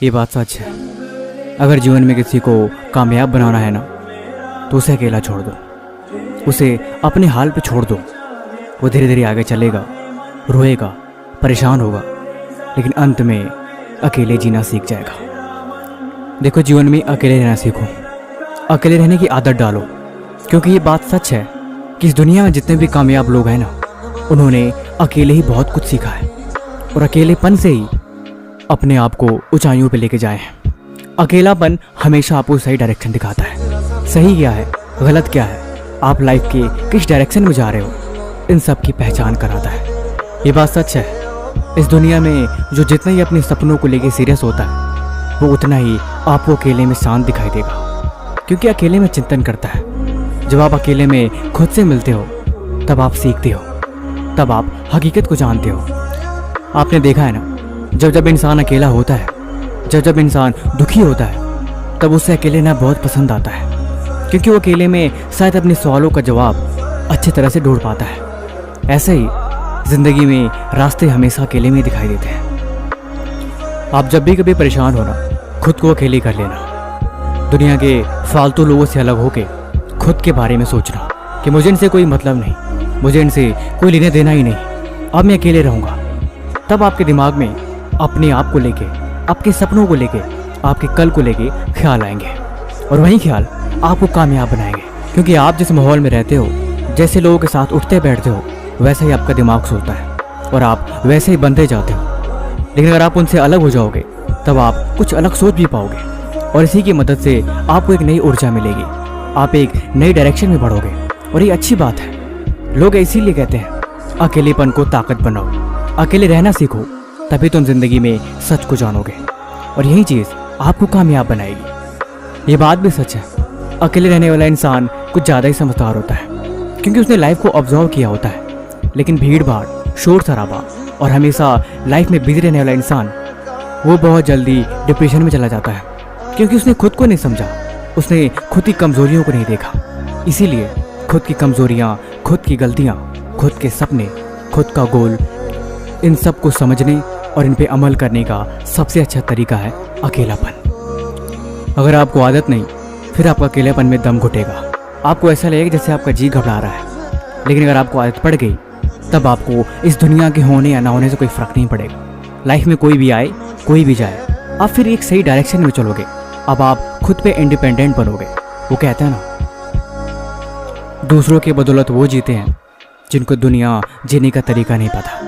ये बात सच है। अगर जीवन में किसी को कामयाब बनाना है ना, तो उसे अकेला छोड़ दो, उसे अपने हाल पे छोड़ दो। वो धीरे धीरे आगे चलेगा, रोएगा, परेशान होगा, लेकिन अंत में अकेले जीना सीख जाएगा। देखो, जीवन में अकेले रहना सीखो, अकेले रहने की आदत डालो, क्योंकि ये बात सच है कि इस दुनिया में जितने भी कामयाब लोग हैं ना, उन्होंने अकेले ही बहुत कुछ सीखा है और अकेलेपन से ही अपने आप को ऊंचाइयों पे लेके जाए हैं। अकेलापन हमेशा आपको सही डायरेक्शन दिखाता है। सही क्या है, गलत क्या है, आप लाइफ के किस डायरेक्शन में जा रहे हो, इन सब की पहचान कराता है। ये बात सच है, इस दुनिया में जो जितना ही अपने सपनों को लेके सीरियस होता है, वो उतना ही आपको अकेले में शांत दिखाई देगा, क्योंकि अकेले में चिंतन करता है। जब आप अकेले में खुद से मिलते हो, तब आप सीखते हो, तब आप हकीकत को जानते हो। आपने देखा है ना, जब जब इंसान अकेला होता है, जब जब इंसान दुखी होता है, तब उसे अकेले रहना बहुत पसंद आता है, क्योंकि वो अकेले में शायद अपने सवालों का जवाब अच्छी तरह से ढूंढ पाता है। ऐसे ही जिंदगी में रास्ते हमेशा अकेले में दिखाई देते हैं। आप जब भी कभी परेशान हो ना, खुद को अकेले कर लेना। दुनिया के फालतू लोगों से अलग होके खुद के बारे में सोचना कि मुझे इनसे कोई मतलब नहीं, मुझे इनसे कोई लेने देना ही नहीं, अब मैं अकेले रहूँगा। तब आपके दिमाग में अपने आप को लेके, आपके सपनों को लेके, आपके कल को लेके ख्याल आएंगे, और वही ख्याल आपको कामयाब बनाएंगे। क्योंकि आप जिस माहौल में रहते हो, जैसे लोगों के साथ उठते बैठते हो, वैसा ही आपका दिमाग सोचता है और आप वैसे ही बनते जाते हो। लेकिन अगर आप उनसे अलग हो जाओगे, तब आप कुछ अलग सोच भी पाओगे, और इसी की मदद से आपको एक नई ऊर्जा मिलेगी, आप एक नई डायरेक्शन में बढ़ोगे। और ये अच्छी बात है। लोग इसीलिए कहते हैं, अकेलेपन को ताकत बनाओ, अकेले रहना सीखो, तभी तुम जिंदगी में सच को जानोगे, और यही चीज़ आपको कामयाब बनाएगी। ये बात भी सच है, अकेले रहने वाला इंसान कुछ ज़्यादा ही समझदार होता है, क्योंकि उसने लाइफ को ऑब्जर्व किया होता है। लेकिन भीड़ भाड़, शोर शराबा और हमेशा लाइफ में बिजी रहने वाला इंसान, वो बहुत जल्दी डिप्रेशन में चला जाता है, क्योंकि उसने खुद को नहीं समझा, उसने खुद की कमजोरियों को नहीं देखा। इसीलिए खुद की कमजोरियाँ, खुद की गलतियाँ, खुद के सपने, खुद का गोल, इन सब को समझने और इन पे अमल करने का सबसे अच्छा तरीका है अकेलापन। अगर आपको आदत नहीं, फिर आपका अकेलेपन में दम घुटेगा, आपको ऐसा लगेगा जैसे आपका जी घबरा रहा है। लेकिन अगर आपको आदत पड़ गई, तब आपको इस दुनिया के होने या ना होने से कोई फर्क नहीं पड़ेगा। लाइफ में कोई भी आए, कोई भी जाए, आप फिर एक सही डायरेक्शन में चलोगे। अब आप खुद पे इंडिपेंडेंट बनोगे। वो कहते हैं ना, दूसरों की बदौलत वो जीते हैं जिनको दुनिया जीने का तरीका नहीं पता।